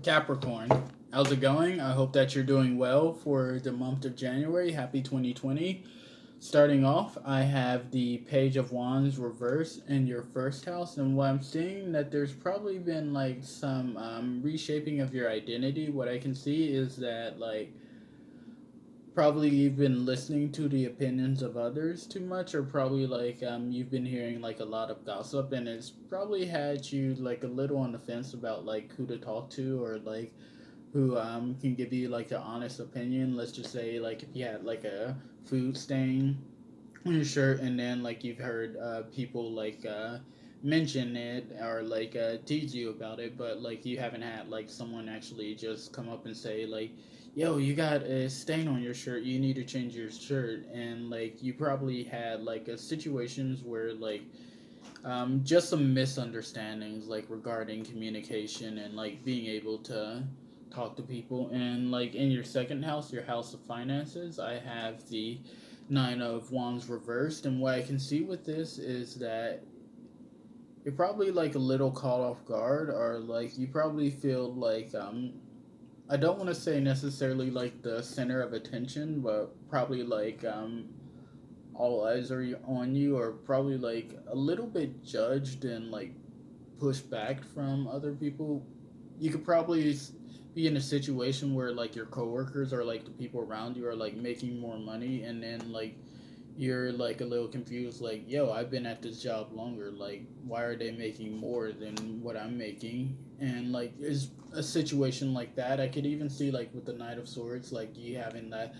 Capricorn, how's it going? I hope that you're doing well for the month of January. Happy 2020. Starting off, I have the Page of Wands reverse in your first house, and what I'm seeing that there's probably been like some reshaping of your identity. What I can see is that probably you've been listening to the opinions of others too much, or probably you've been hearing like a lot of gossip, and it's probably had you like a little on the fence about like who to talk to, or like who can give you like an honest opinion. Let's just say like if you had like a food stain on your shirt, and then like you've heard people mention it, or tease you about it, but like you haven't had like someone actually just come up and say like, yo, you got a stain on your shirt, you need to change your shirt. And like you probably had like situations where just some misunderstandings like regarding communication and like being able to talk to people. And like in your second house, your house of finances, I have the Nine of Wands reversed. And what I can see with this is that you're probably like a little caught off guard, or like you probably feel like I don't want to say necessarily like the center of attention, but probably all eyes are on you, or probably like a little bit judged and like pushed back from other people. You could probably be in a situation where like your coworkers or like the people around you are like making more money, and then like you're like a little confused, like, yo, I've been at this job longer, like why are they making more than what I'm making? And like is a situation like that. I could even see like with the Knight of Swords, like you having that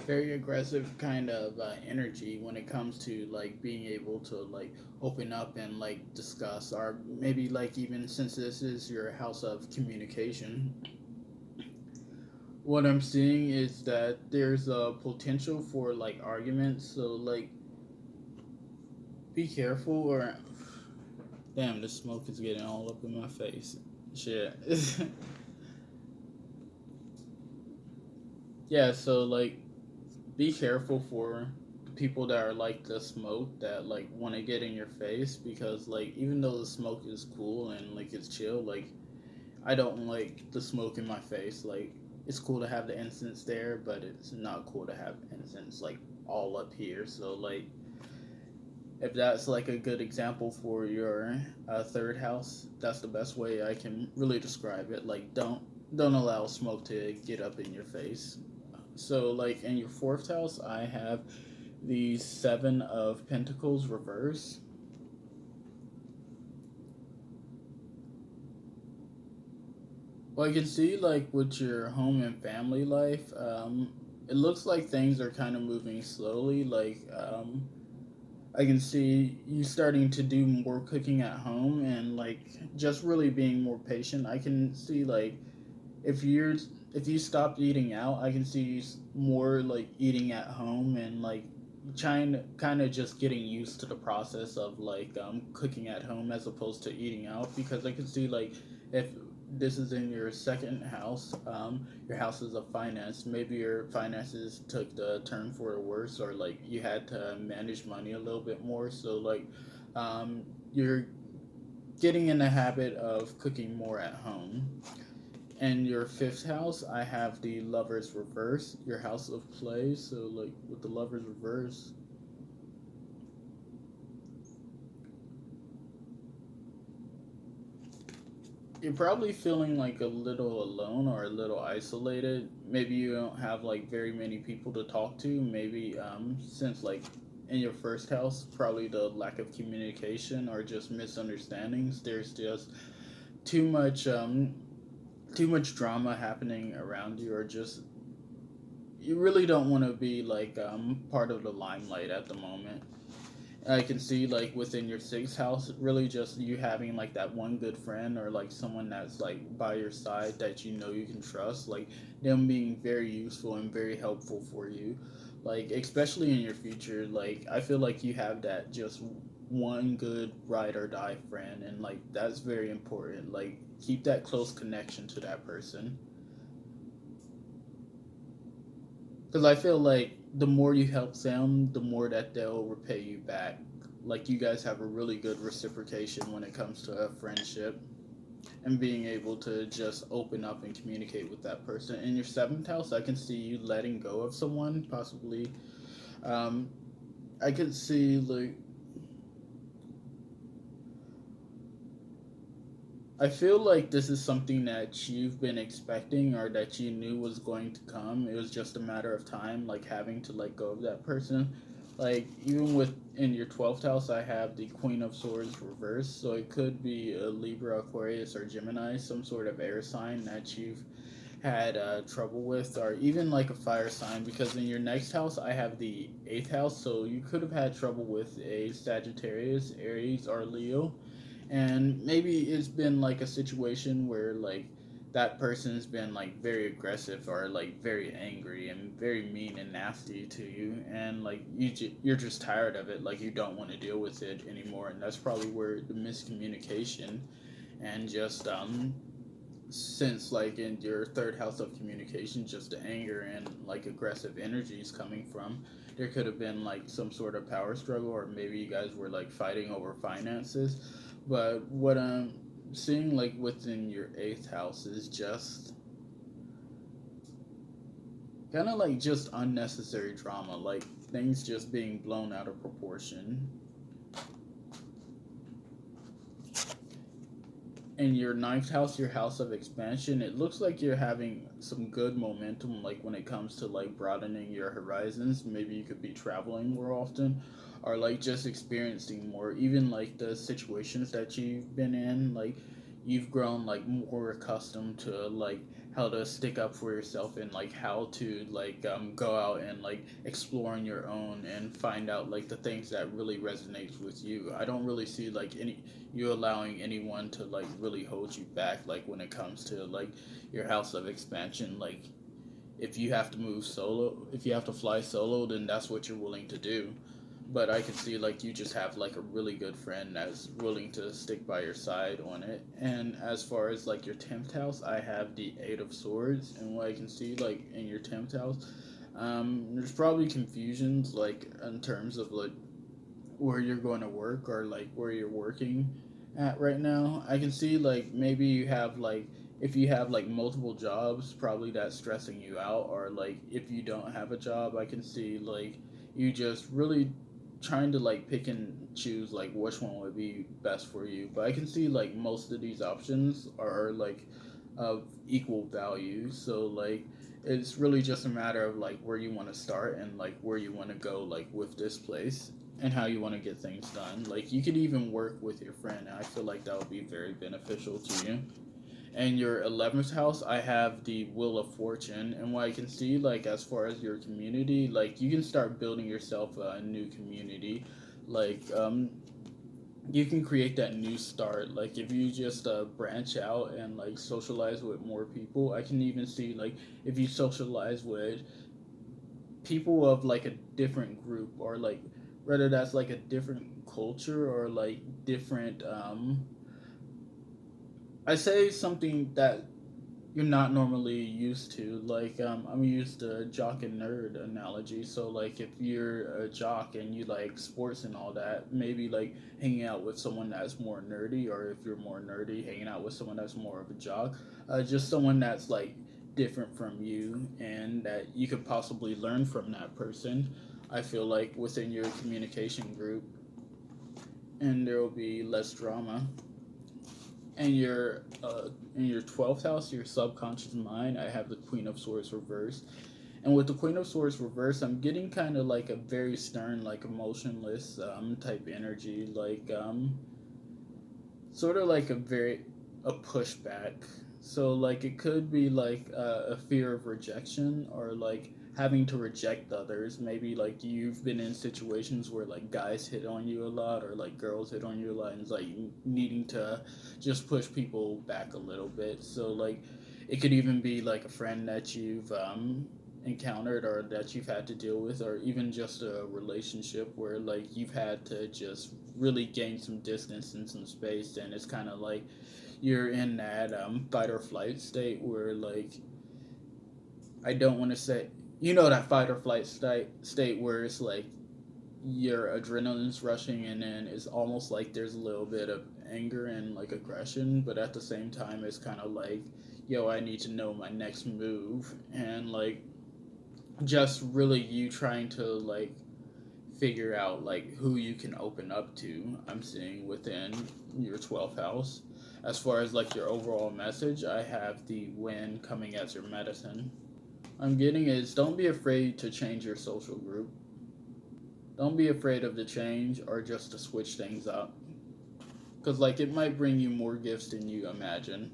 very aggressive kind of energy when it comes to like being able to like open up and like discuss, or maybe like even since this is your house of communication, what I'm seeing is that there's a potential for like arguments. So like be careful, or damn, the smoke is getting all up in my face. Shit. Yeah, so like be careful for the people that are like the smoke, that like want to get in your face, because like even though the smoke is cool and like it's chill, like I don't like the smoke in my face. Like it's cool to have the incense there, but it's not cool to have incense like all up here. So like if that's like a good example for your third house, that's the best way I can really describe it. Like don't allow smoke to get up in your face. So like in your fourth house, I have the Seven of Pentacles reverse. Well, I can see like with your home and family life, it looks like things are kind of moving slowly. I can see you starting to do more cooking at home, and like just really being more patient. I can see like if you're if you stopped eating out, I can see you more like eating at home, and like trying to kind of just getting used to the process of cooking at home as opposed to eating out. Because I can see like if this is in your second house, your houses of finance, maybe your finances took the turn for the worse, or like you had to manage money a little bit more. So you're getting in the habit of cooking more at home. And your fifth house, I have the Lovers reverse, your house of play. So like with the Lovers reverse, you're probably feeling like a little alone or a little isolated. Maybe you don't have like very many people to talk to. Maybe since like in your first house, probably the lack of communication or just misunderstandings. There's just too much too much drama happening around you, or just you really don't want to be part of the limelight at the moment. I can see like within your sixth house, really just you having like that one good friend, or like someone that's like by your side that you know you can trust, like them being very useful and very helpful for you, like especially in your future. Like I feel like you have that just one good ride or die friend, and like that's very important. Like keep that close connection to that person, because I feel like the more you help them, the more that they'll repay you back. Like you guys have a really good reciprocation when it comes to a friendship. and being able to just open up and communicate with that person. In your seventh house, I can see you letting go of someone, possibly. Um, I could see like I feel like this is something that you've been expecting or that you knew was going to come. It was just a matter of time, like having to let go of that person. Like even with in your 12th house, I have the Queen of Swords reversed, so it could be a Libra, Aquarius, or Gemini, some sort of air sign that you've had trouble with, or even like a fire sign. Because in your next house, I have the 8th house, so you could have had trouble with a Sagittarius, Aries, or Leo, and maybe it's been like a situation where like that person's been like very aggressive or like very angry and very mean and nasty to you, and like you're just tired of it, like you don't want to deal with it anymore, and that's probably where the miscommunication and just since like in your third house of communication, just the anger and like aggressive energies coming from, there could have been like some sort of power struggle, or maybe you guys were like fighting over finances. But what I'm seeing like within your eighth house is just kind of like just unnecessary drama, like things just being blown out of proportion. In your ninth house, your house of expansion, it looks like you're having some good momentum, like when it comes to like broadening your horizons. Maybe you could be traveling more often, or like just experiencing more. Even like the situations that you've been in, like you've grown like more accustomed to like how to stick up for yourself, and like how to like go out and like explore on your own and find out like the things that really resonates with you. I don't really see like any you allowing anyone to like really hold you back, like when it comes to like your house of expansion. Like if you have to move solo, if you have to fly solo, then that's what you're willing to do. But I can see like you just have like a really good friend that's willing to stick by your side on it. And as far as like your 10th house, I have the 8 of Swords, and what I can see like in your 10th house, there's probably confusions like in terms of like where you're going to work, or like where you're working at right now. I can see like maybe you have like if you have like multiple jobs, probably that's stressing you out, or like if you don't have a job, I can see like you just really trying to like pick and choose like which one would be best for you. But I can see like most of these options are like of equal value. So like it's really just a matter of like where you want to start and like where you want to go like with this place and how you want to get things done. Like you could even work with your friend, and I feel like that would be very beneficial to you. And your 11th house, I have the Wheel of Fortune, and what I can see, like as far as your community, like you can start building yourself a new community. Like you can create that new start. Like if you just branch out and like socialize with more people, I can even see like if you socialize with people of like a different group, or like whether that's like a different culture or like different I say something that you're not normally used to. Like I'm used to jock and nerd analogy. So like if you're a jock and you like sports and all that, maybe like hanging out with someone that's more nerdy, or if you're more nerdy, hanging out with someone that's more of a jock, just someone that's like different from you and that you could possibly learn from that person. I feel like within your communication group, and there will be less drama. And in your 12th house, your subconscious mind, I have the Queen of Swords reversed. And with the Queen of Swords reversed, I'm getting kind of like a very stern, like emotionless type energy, like sort of like a pushback. So like it could be like a fear of rejection, or like having to reject others. Maybe like you've been in situations where like guys hit on you a lot, or like girls hit on you a lot, and it's like needing to just push people back a little bit. So like it could even be like a friend that you've encountered, or that you've had to deal with, or even just a relationship where like you've had to just really gain some distance and some space, and it's kind of like you're in that fight or flight state where like I don't want to say, that fight or flight state where it's like your adrenaline's rushing, and then it's almost like there's a little bit of anger and like aggression, but at the same time, it's kind of like, yo, I need to know my next move, and like just really you trying to like figure out like who you can open up to. I'm seeing within your 12th house. As far as like your overall message, I have the win coming as your medicine. I'm getting is don't be afraid to change your social group. Don't be afraid of the change or just to switch things up. Because like it might bring you more gifts than you imagine.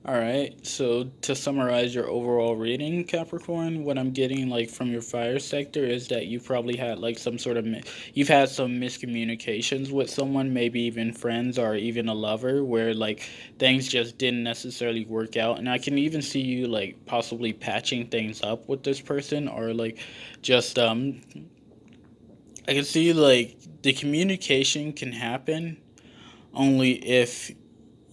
All right. So to summarize your overall reading, Capricorn, what I'm getting like from your fire sector is that you probably had like some sort of you've had some miscommunications with someone, maybe even friends or even a lover, where like things just didn't necessarily work out. And I can even see you like possibly patching things up with this person, or like just I can see like the communication can happen only if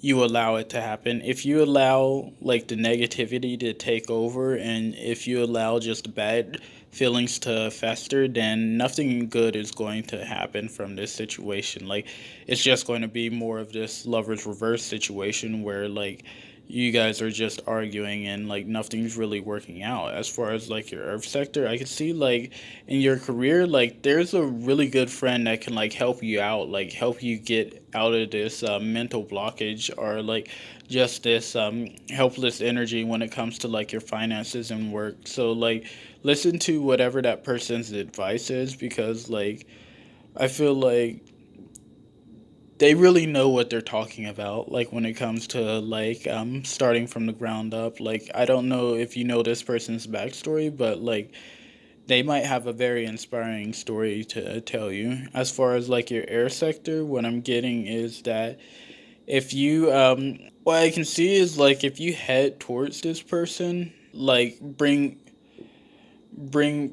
you allow it to happen. If you allow like the negativity to take over, and if you allow just bad feelings to fester, then nothing good is going to happen from this situation. Like it's just going to be more of this lovers reverse situation where like you guys are just arguing and like nothing's really working out. As far as like your earth sector, I can see like in your career, like there's a really good friend that can like help you out, like help you get out of this mental blockage, or like just this helpless energy when it comes to like your finances and work. So like listen to whatever that person's advice is, because like I feel like they really know what they're talking about, like when it comes to like starting from the ground up. Like I don't know if you know this person's backstory, but like they might have a very inspiring story to tell you. As far as like your air sector, what I'm getting is that if you what I can see is like if you head towards this person, like bring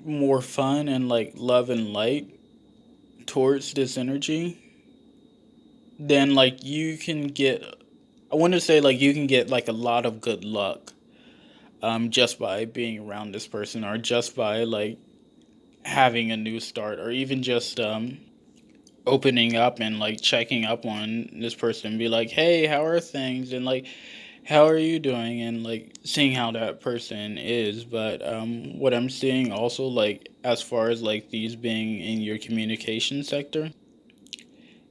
more fun and like love and light towards this energy, then like you can get, I want to say like you can get like a lot of good luck just by being around this person, or just by like having a new start, or even just opening up and like checking up on this person and be like, hey, how are things, and like how are you doing, and like seeing how that person is. But what I'm seeing also, like as far as like these being in your communication sector,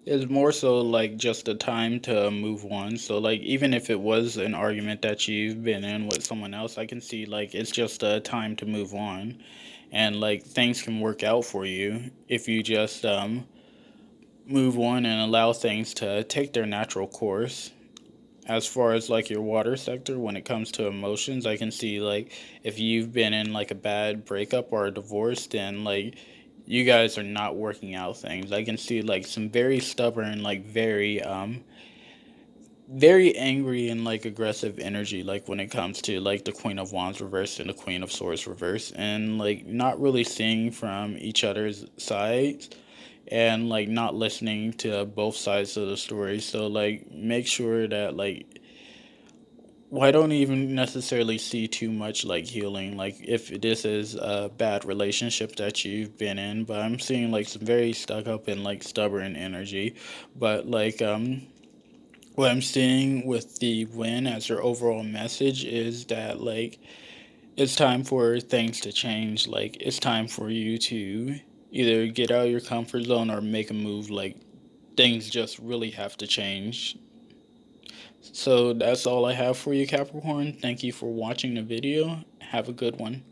is more so like just a time to move on. So like even if it was an argument that you've been in with someone else, I can see like it's just a time to move on, and like things can work out for you if you just move on and allow things to take their natural course. As far as like your water sector, when it comes to emotions, I can see like if you've been in like a bad breakup or a divorce, then like you guys are not working out things. I can see like some very stubborn, like very angry and like aggressive energy, like when it comes to like the Queen of Wands reverse and the Queen of Swords reverse, and like not really seeing from each other's sides, and like not listening to both sides of the story. So like make sure that like, well, I don't even necessarily see too much like healing, like if this is a bad relationship that you've been in, but I'm seeing like some very stuck up and like stubborn energy. But like what I'm seeing with the win as your overall message is that like it's time for things to change. Like it's time for you to either get out of your comfort zone or make a move. Like things just really have to change. So that's all I have for you, Capricorn. Thank you for watching the video. Have a good one.